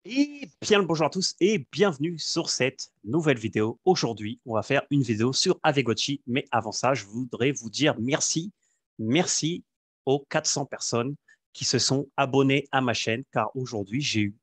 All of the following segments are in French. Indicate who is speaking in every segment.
Speaker 1: Et bien le bonjour à tous et bienvenue sur cette nouvelle vidéo. Aujourd'hui, on va faire une vidéo sur Aavegotchi, mais avant ça, je voudrais vous dire merci aux 400 personnes qui se sont abonnées à ma chaîne, car aujourd'hui, j'ai eu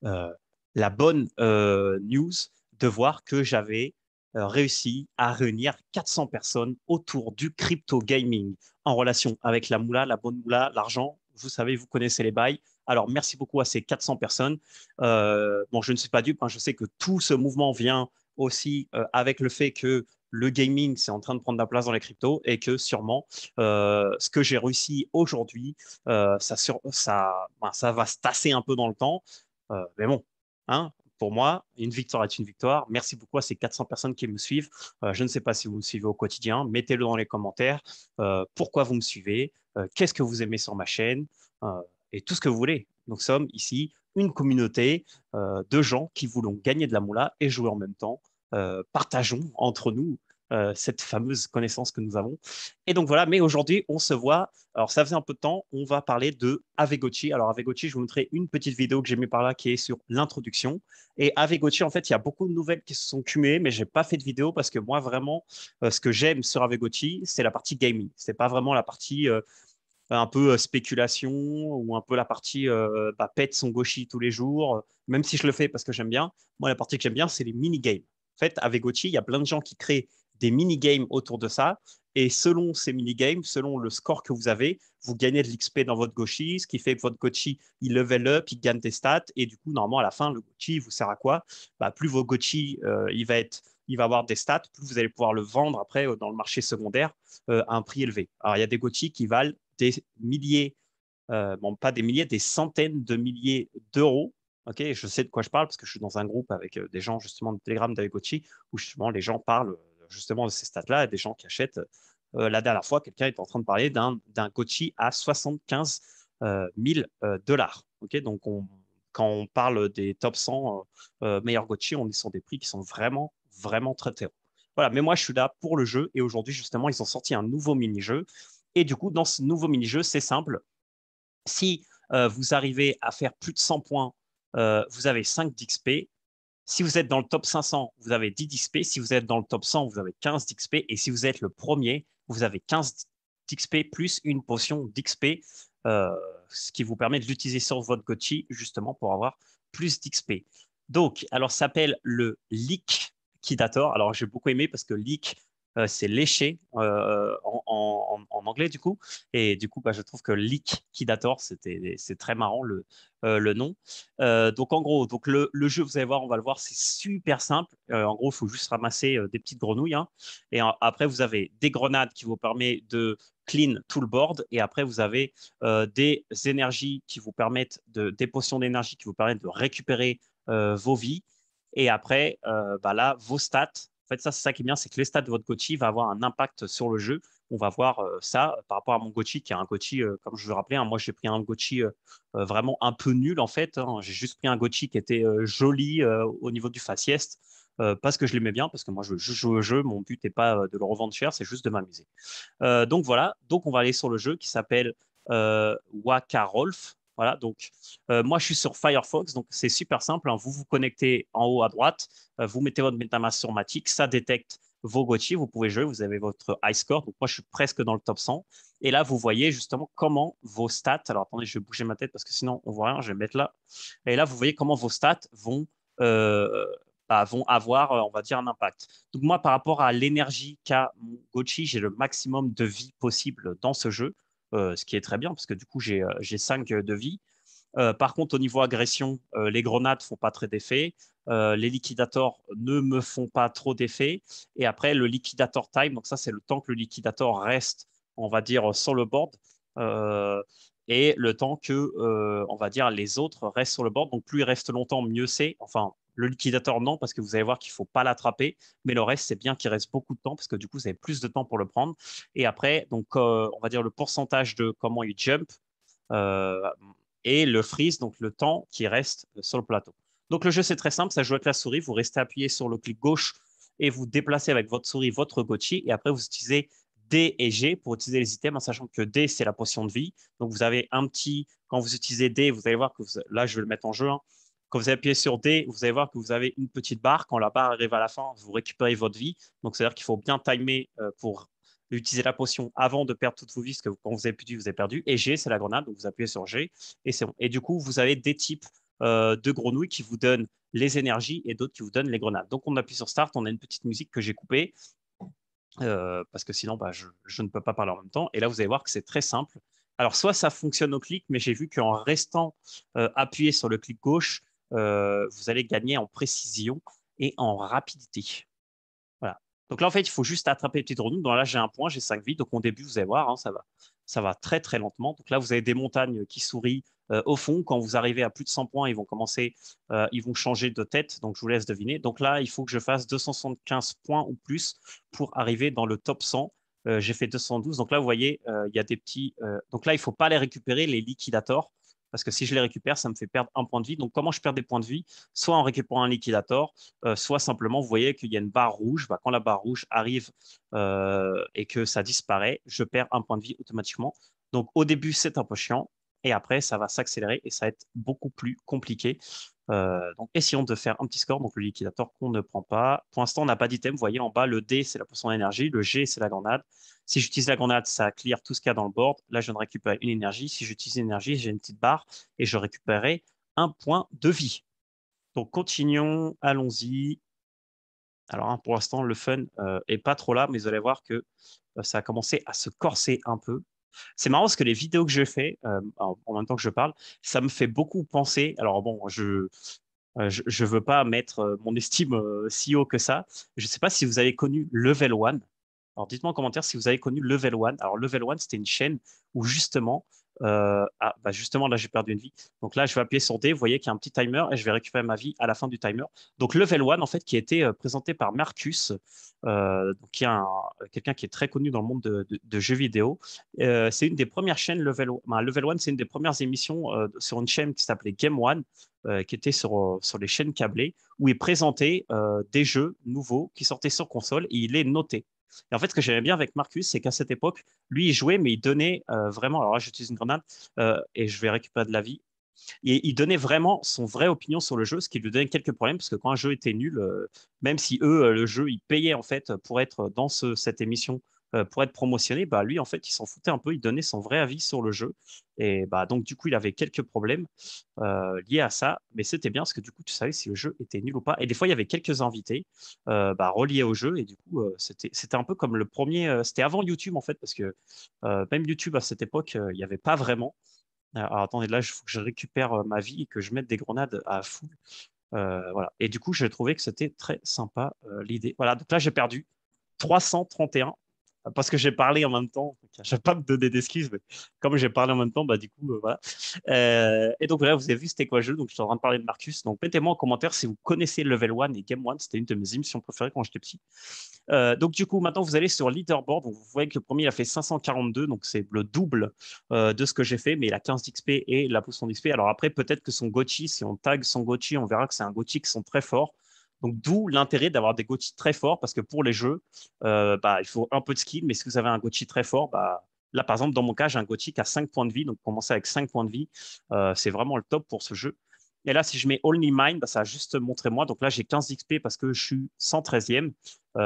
Speaker 1: euh, la bonne news de voir que j'avais réussi à réunir 400 personnes autour du crypto gaming en relation avec la moula, la bonne moula, l'argent. Vous savez, vous connaissez les bails. Alors, merci beaucoup à ces 400 personnes. Bon, je ne suis pas dupe, hein, je sais que tout ce mouvement vient aussi avec le fait que le gaming, c'est en train de prendre de la place dans les cryptos et que sûrement, ce que j'ai réussi aujourd'hui, ça va se tasser un peu dans le temps. Mais bon, hein, pour moi, une victoire est une victoire. Merci beaucoup à ces 400 personnes qui me suivent. Je ne sais pas si vous me suivez au quotidien. Mettez-le dans les commentaires. Pourquoi vous me suivez? Qu'est-ce que vous aimez sur ma chaîne? Et tout ce que vous voulez. Nous sommes ici une communauté de gens qui voulons gagner de la moula et jouer en même temps. Partageons entre nous cette fameuse connaissance que nous avons. Et donc voilà, mais aujourd'hui, on se voit. Alors, ça faisait un peu de temps, on va parler de Aavegotchi. Alors, Aavegotchi, je vous montrerai une petite vidéo que j'ai mis par là qui est sur l'introduction. Et Aavegotchi, en fait, il y a beaucoup de nouvelles qui se sont cumulées, mais je n'ai pas fait de vidéo parce que moi, vraiment, ce que j'aime sur Aavegotchi, c'est la partie gaming. Ce n'est pas vraiment la partie un peu spéculation ou un peu la partie pète son gauchi tous les jours, même si je le fais parce que j'aime bien. Moi, la partie que j'aime bien, c'est les mini-games. En fait, avec Gotchi, il y a plein de gens qui créent des mini-games autour de ça. Et selon ces mini-games, selon le score que vous avez, vous gagnez de l'XP dans votre Gochi, ce qui fait que votre Gochi, il level up, il gagne des stats. Et du coup, normalement, à la fin, le Gochi, il vous sert à quoi? Plus vos Gochi, il va avoir des stats, plus vous allez pouvoir le vendre après dans le marché secondaire à un prix élevé. Alors, il y a des Gochi qui valent des milliers, bon, pas des milliers, des centaines de milliers d'euros. Ok, je sais de quoi je parle parce que je suis dans un groupe avec des gens justement de Telegram d'Aavegotchi où justement les gens parlent justement de ces stats-là, des gens qui achètent. La dernière fois, quelqu'un était en train de parler d'un Gochi à 75 000 dollars. Ok, donc quand on parle des top 100 meilleurs Gochi, on est sur des prix qui sont vraiment très hauts. Voilà, mais moi je suis là pour le jeu et aujourd'hui justement ils ont sorti un nouveau mini-jeu et du coup, dans ce nouveau mini-jeu, c'est simple. Si vous arrivez à faire plus de 100 points, vous avez 5 d'XP. Si vous êtes dans le top 500, vous avez 10 d'XP. Si vous êtes dans le top 100, vous avez 15 d'XP. Et si vous êtes le premier, vous avez 15 d'XP plus une potion d'XP, euh, ce qui vous permet de l'utiliser sur votre Gochi justement pour avoir plus d'XP. Donc, alors, ça s'appelle le Liquidator. Alors, j'ai beaucoup aimé parce que leak, c'est léché en anglais du coup. Et du coup, je trouve que Liquidator, c'est très marrant le nom. Donc en gros, donc le jeu, vous allez voir, on va le voir, c'est super simple. En gros, il faut juste ramasser des petites grenouilles, hein. Et après, vous avez des grenades qui vous permettent de clean tout le board. Et après, vous avez des énergies qui vous permettent des potions d'énergie qui vous permettent de récupérer vos vies. Et après, là, vos stats. En fait, ça, c'est ça qui est bien, c'est que les stats de votre Gochi vont avoir un impact sur le jeu. On va voir ça par rapport à mon Gochi, qui est un Gochi, comme je vous le rappelais, hein, moi j'ai pris un Gochi vraiment un peu nul en fait, hein. J'ai juste pris un Gochi qui était joli au niveau du faciès parce que je l'aimais bien, parce que moi je veux juste jouer au jeu, mon but n'est pas de le revendre cher, c'est juste de m'amuser. Donc voilà, donc on va aller sur le jeu qui s'appelle Waka Rolf. Voilà, donc moi je suis sur Firefox, donc c'est super simple, hein. Vous vous connectez en haut à droite, vous mettez votre MetaMask sur Matic, ça détecte vos Gochi, vous pouvez jouer, vous avez votre high score, donc moi je suis presque dans le top 100. Et là, vous voyez justement comment vos stats, alors attendez, je vais bouger ma tête parce que sinon on voit rien, je vais mettre là. Et là, vous voyez comment vos stats euh, vont avoir, on va dire, un impact. Donc moi, par rapport à l'énergie qu'a mon Gochi, j'ai le maximum de vie possible dans ce jeu, ce qui est très bien parce que du coup, j'ai 5 de vie. Par contre, au niveau agression, les grenades font pas très d'effet. Les liquidators ne me font pas trop d'effet. Et après, le liquidator time, donc ça, c'est le temps que le liquidator reste, on va dire, sur le board. Euh, et le temps que, on va dire, les autres restent sur le board. Donc, plus il reste longtemps, mieux c'est. Enfin, le liquidator, non, parce que vous allez voir qu'il ne faut pas l'attraper. Mais le reste, c'est bien qu'il reste beaucoup de temps, parce que du coup, vous avez plus de temps pour le prendre. Et après, donc, on va dire le pourcentage de comment il jump. Euh, et le freeze, donc le temps qui reste sur le plateau. Donc le jeu, c'est très simple, ça joue avec la souris, vous restez appuyé sur le clic gauche et vous déplacez avec votre souris votre Gochi, et après vous utilisez D et G pour utiliser les items, en sachant que D, c'est la potion de vie. Donc vous avez un petit, quand vous utilisez D, vous allez voir que là, je vais le mettre en jeu, hein. Quand vous appuyez sur D, vous allez voir que vous avez une petite barre. Quand la barre arrive à la fin, vous récupérez votre vie. Donc, c'est-à-dire qu'il faut bien timer pour utiliser la potion avant de perdre toutes vos vies, parce que quand vous avez plus de vie, vous avez perdu. Et G, c'est la grenade, donc vous appuyez sur G et c'est bon. Et du coup, vous avez des types de grenouilles qui vous donnent les énergies et d'autres qui vous donnent les grenades. Donc, on appuie sur Start, on a une petite musique que j'ai coupée parce que sinon, bah, je ne peux pas parler en même temps. Et là, vous allez voir que c'est très simple. Alors, soit ça fonctionne au clic, mais j'ai vu qu'en restant appuyé sur le clic gauche, vous allez gagner en précision et en rapidité. Voilà. Donc là, en fait, il faut juste attraper les petites grenouilles. Donc là, j'ai un point, j'ai 5 vies. Donc au début, vous allez voir, hein, ça va très, très lentement. Donc là, vous avez des montagnes qui sourient au fond. Quand vous arrivez à plus de 100 points, ils vont changer de tête. Donc je vous laisse deviner. Donc là, il faut que je fasse 275 points ou plus pour arriver dans le top 100. J'ai fait 212. Donc là, vous voyez, il y a des petits. Donc là, il ne faut pas les récupérer, les liquidators. Parce que si je les récupère, ça me fait perdre un point de vie. Donc, comment je perds des points de vie? Soit en récupérant un liquidator, soit simplement, vous voyez qu'il y a une barre rouge. Bah, quand la barre rouge arrive et que ça disparaît, je perds un point de vie automatiquement. Donc, au début, c'est un peu chiant. Et après, ça va s'accélérer et ça va être beaucoup plus compliqué. Donc, essayons de faire un petit score. Donc, le liquidateur qu'on ne prend pas. Pour l'instant, on n'a pas d'item. Vous voyez en bas, le D, c'est la potion d'énergie. Le G, c'est la grenade. Si j'utilise la grenade, ça clear tout ce qu'il y a dans le board. Là, je ne récupère une énergie. Si j'utilise l'énergie, j'ai une petite barre et je récupérerai un point de vie. Donc, continuons. Allons-y. Alors, hein, pour l'instant, le fun est pas trop là, mais vous allez voir que ça a commencé à se corser un peu. C'est marrant parce que les vidéos que je fais, en même temps que je parle, ça me fait beaucoup penser. Alors bon, je veux pas mettre mon estime si haut que ça. Je sais pas si vous avez connu Level One. Alors dites-moi en commentaire si vous avez connu Level One. Alors Level One, c'était une chaîne où justement, bah justement là j'ai perdu une vie. Donc là je vais appuyer sur D. Vous voyez qu'il y a un petit timer et je vais récupérer ma vie à la fin du timer. Donc Level One en fait qui a été présenté par Marcus, donc, qui est quelqu'un qui est très connu dans le monde de jeux vidéo. C'est une des premières chaînes Level One, c'est une des premières émissions sur une chaîne qui s'appelait Game One, qui était sur les chaînes câblées, où il présentait des jeux nouveaux qui sortaient sur console et il les notait. Et en fait, ce que j'aimais bien avec Marcus, c'est qu'à cette époque, lui, il jouait, mais il donnait vraiment. Alors là, j'utilise une grenade et je vais récupérer de la vie. Et il donnait vraiment son vraie opinion sur le jeu, ce qui lui donnait quelques problèmes, parce que quand un jeu était nul, même si eux, le jeu, ils payaient en fait pour être dans cette émission, pour être promotionné, bah lui, en fait, il s'en foutait un peu, il donnait son vrai avis sur le jeu. Et bah donc, du coup, il avait quelques problèmes liés à ça, mais c'était bien parce que du coup, tu savais si le jeu était nul ou pas. Et des fois, il y avait quelques invités bah, reliés au jeu, et du coup, c'était un peu comme le premier. C'était avant YouTube en fait, parce que même YouTube à cette époque, il n'y avait pas vraiment. Alors attendez, là, il faut que je récupère ma vie et que je mette des grenades à full. Voilà. Et du coup, j'ai trouvé que c'était très sympa l'idée. Voilà, donc là, j'ai perdu 331 parce que j'ai parlé en même temps. Je ne vais pas me donner d'excuses, mais comme j'ai parlé en même temps, bah, du coup, voilà. Et donc, là, vous avez vu, c'était quoi le jeu. Donc, je suis en train de parler de Marcus. Donc, mettez-moi en commentaire si vous connaissez Level One et Game One. C'était une de mes émissions préférées quand j'étais petit. Donc, du coup, maintenant, vous allez sur Leaderboard. Donc, vous voyez que le premier, il a fait 542. Donc, c'est le double de ce que j'ai fait, mais il a 15 d'XP et la potion d'XP. Alors, après, peut-être que son Gochi, si on tag son Gochi, on verra que c'est un Gochi qui sont très forts. Donc, d'où l'intérêt d'avoir des Gochi très forts, parce que pour les jeux, bah, il faut un peu de skill, mais si vous avez un Gochi très fort, bah, là, par exemple, dans mon cas, j'ai un Gochi qui a 5 points de vie. Donc, commencer avec 5 points de vie, c'est vraiment le top pour ce jeu. Et là, si je mets Only Mine, bah, ça a juste montré moi. Donc là, j'ai 15 XP parce que je suis 113e.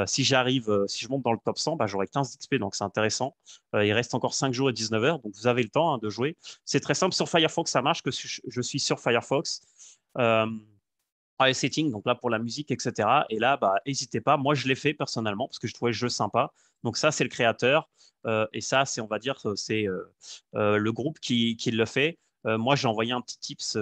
Speaker 1: Si je monte dans le top 100, bah, j'aurai 15 XP, donc c'est intéressant. Il reste encore 5 jours et 19 heures, donc vous avez le temps hein, de jouer. C'est très simple, sur Firefox, ça marche, que je suis sur Firefox. Euh, les settings, donc là pour la musique, etc. Et là, bah, n'hésitez pas. Moi, je l'ai fait personnellement parce que je trouvais le jeu sympa. Donc ça, c'est le créateur. Et ça, c'est, on va dire, c'est le groupe qui le fait. Moi, j'ai envoyé un petit tips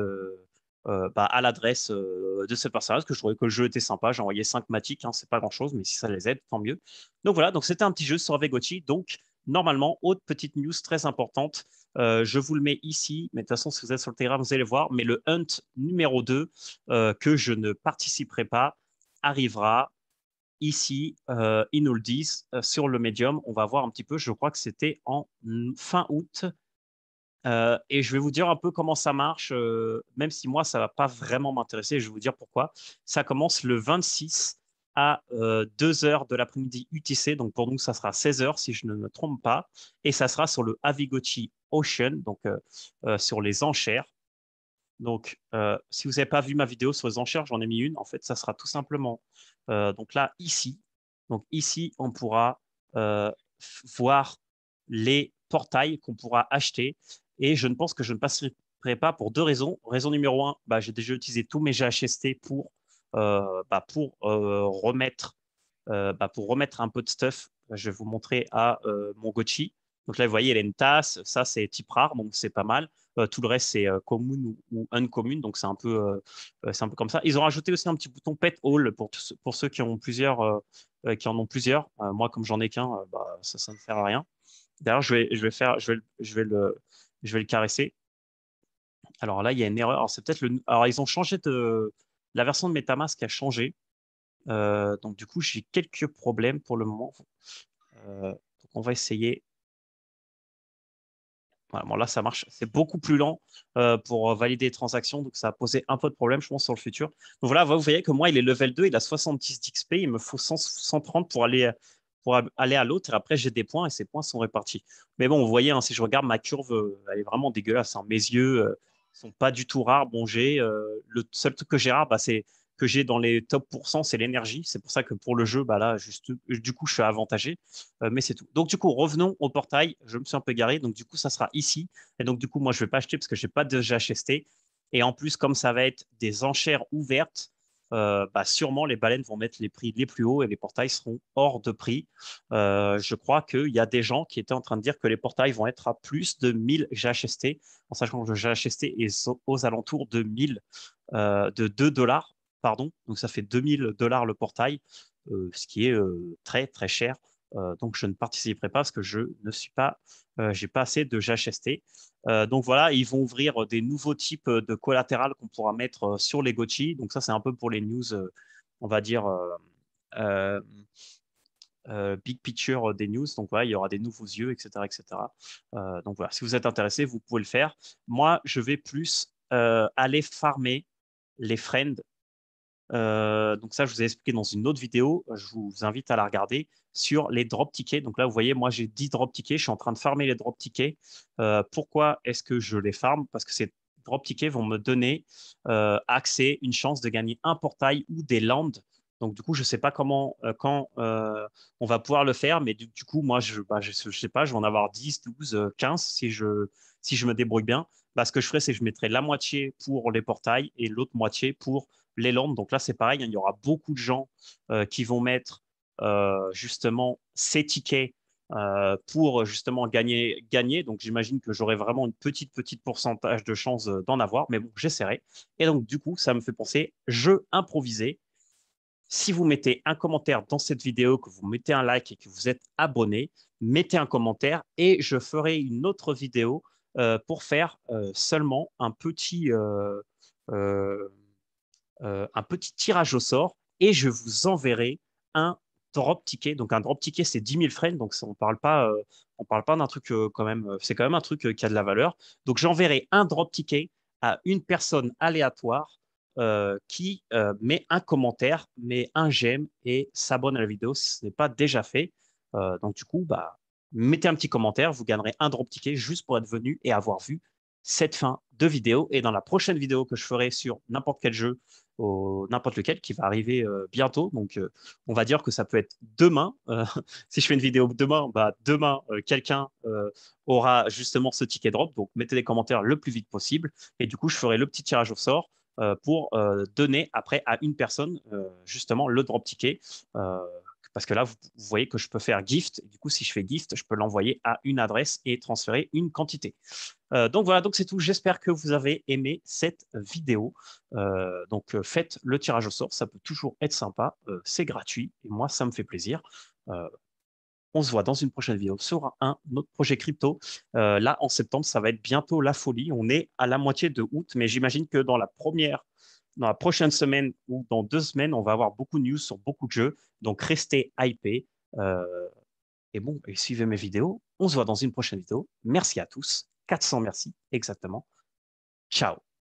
Speaker 1: bah, à l'adresse de ce personnage parce que je trouvais que le jeu était sympa. J'ai envoyé 5 matiques, hein, c'est pas grand-chose, mais si ça les aide, tant mieux. Donc voilà, donc c'était un petit jeu sur Vegoti. Donc normalement, autre petite news très importante. Je vous le mets ici, mais de toute façon, si vous êtes sur le terrain, vous allez voir. Mais le hunt numéro 2, que je ne participerai pas, arrivera ici. Ils nous le disent sur le médium. On va voir un petit peu. Je crois que c'était en fin août. Et je vais vous dire un peu comment ça marche, même si moi, ça ne va pas vraiment m'intéresser. Je vais vous dire pourquoi. Ça commence le 26 à 2 heures de l'après-midi UTC. Donc pour nous, ça sera 16 heures si je ne me trompe pas. Et ça sera sur le Avigochi Ocean, donc sur les enchères. Donc, si vous n'avez pas vu ma vidéo sur les enchères, j'en ai mis une. En fait, ça sera tout simplement, donc là, ici. Donc ici, on pourra voir les portails qu'on pourra acheter. Et je ne pense que je ne passerai pas pour deux raisons. Raison numéro un, bah, j'ai déjà utilisé tous mes GHST pour remettre un peu de stuff. Je vais vous montrer à mon Gochi. Donc là, vous voyez, il y a une tasse. Ça, c'est type rare, donc c'est pas mal. Tout le reste, c'est common ou uncommon. Donc c'est un peu comme ça. Ils ont rajouté aussi un petit bouton pet all pour ceux qui ont qui en ont plusieurs. Moi, comme j'en ai qu'un, bah, ça ne sert à rien. D'ailleurs, je vais le caresser. Alors là, il y a une erreur. Alors, c'est peut-être alors, ils ont changé la version de MetaMask a changé. Donc, du coup, j'ai quelques problèmes pour le moment. Donc, on va essayer. Voilà, bon, là, ça marche. C'est beaucoup plus lent pour valider les transactions. Donc, ça a posé un peu de problème, je pense, sur le futur. Donc, voilà, vous voyez que moi, il est level 2, il a 70 d'XP. Il me faut 130 pour aller à l'autre. Et après, j'ai des points et ces points sont répartis. Mais bon, vous voyez, hein, si je regarde ma curve, elle est vraiment dégueulasse, hein. Mes yeux sont pas du tout rares. Bon, le seul truc que j'ai rare, bah, c'est que j'ai dans les top pourcents, c'est l'énergie. C'est pour ça que pour le jeu, bah là, juste, du coup, je suis avantagé. Mais c'est tout. Donc, du coup, revenons au portail. Je me suis un peu garé. Donc, du coup, ça sera ici. Et donc, du coup, moi, je ne vais pas acheter parce que je n'ai pas de GHST. Et en plus, comme ça va être des enchères ouvertes, bah, sûrement les baleines vont mettre les prix les plus hauts et les portails seront hors de prix. Je crois qu'il y a des gens qui étaient en train de dire que les portails vont être à plus de 1000 GHST, en sachant que le GHST est aux alentours de 2 dollars, pardon. Donc, ça fait 2000 $ le portail, ce qui est très, très cher. Donc, je ne participerai pas parce que je ne suis pas, j'ai pas assez de GHST. Donc voilà, ils vont ouvrir des nouveaux types de collatéral qu'on pourra mettre sur les Gochi. Donc ça, c'est un peu pour les news, on va dire, euh, big picture des news. Donc voilà, il y aura des nouveaux yeux, etc., etc. Donc voilà, si vous êtes intéressé, vous pouvez le faire. Moi, je vais plus aller farmer les friends. Donc ça, je vous ai expliqué dans une autre vidéo. Je vous invite à la regarder sur les drop tickets. Donc là, vous voyez, moi, j'ai 10 drop tickets. Je suis en train de farmer les drop tickets. Pourquoi est-ce que je les farme? Parce que ces drop tickets vont me donner accès, une chance de gagner un portail ou des lands. Donc du coup, je ne sais pas quand on va pouvoir le faire, mais du coup, moi, je sais pas, je vais en avoir 10, 12, 15 si je me débrouille bien. Bah, ce que je ferai, c'est que je mettrai la moitié pour les portails et l'autre moitié pour les landes. Donc là, c'est pareil, hein, il y aura beaucoup de gens qui vont mettre justement ces tickets pour justement gagner. Donc j'imagine que j'aurai vraiment une petite pourcentage de chance d'en avoir, mais bon, j'essaierai. Et donc du coup, ça me fait penser jeu improvisé. Si vous mettez un commentaire dans cette vidéo, que vous mettez un like et que vous êtes abonné, mettez un commentaire et je ferai une autre vidéo pour faire seulement euh, un petit tirage au sort et je vous enverrai un drop ticket. Donc un drop ticket, c'est 10 000 friends, donc on parle pas d'un truc quand même, c'est quand même un truc qui a de la valeur. Donc j'enverrai un drop ticket à une personne aléatoire qui met un commentaire, met un j'aime et s'abonne à la vidéo si ce n'est pas déjà fait. Donc du coup, bah, mettez un petit commentaire, vous gagnerez un drop ticket juste pour être venu et avoir vu cette fin de vidéo. Et dans la prochaine vidéo que je ferai sur n'importe quel jeu, n'importe lequel, qui va arriver bientôt, donc on va dire que ça peut être demain. Si je fais une vidéo demain, bah, demain, quelqu'un aura justement ce ticket drop. Donc mettez des commentaires le plus vite possible. Et du coup, je ferai le petit tirage au sort pour donner après à une personne justement le drop ticket. Parce que là, vous voyez que je peux faire gift. Et du coup, si je fais gift, je peux l'envoyer à une adresse et transférer une quantité. Donc voilà, donc c'est tout. J'espère que vous avez aimé cette vidéo. Donc faites le tirage au sort, ça peut toujours être sympa. C'est gratuit et moi, ça me fait plaisir. Euh, on se voit dans une prochaine vidéo sur un autre projet crypto. Là, en septembre, ça va être bientôt la folie. On est à la moitié de août, mais j'imagine que dans la prochaine semaine ou dans 2 semaines, on va avoir beaucoup de news sur beaucoup de jeux. Donc restez hypés. Euh, et bon, et suivez mes vidéos. On se voit dans une prochaine vidéo. Merci à tous. 400 merci, exactement. Ciao.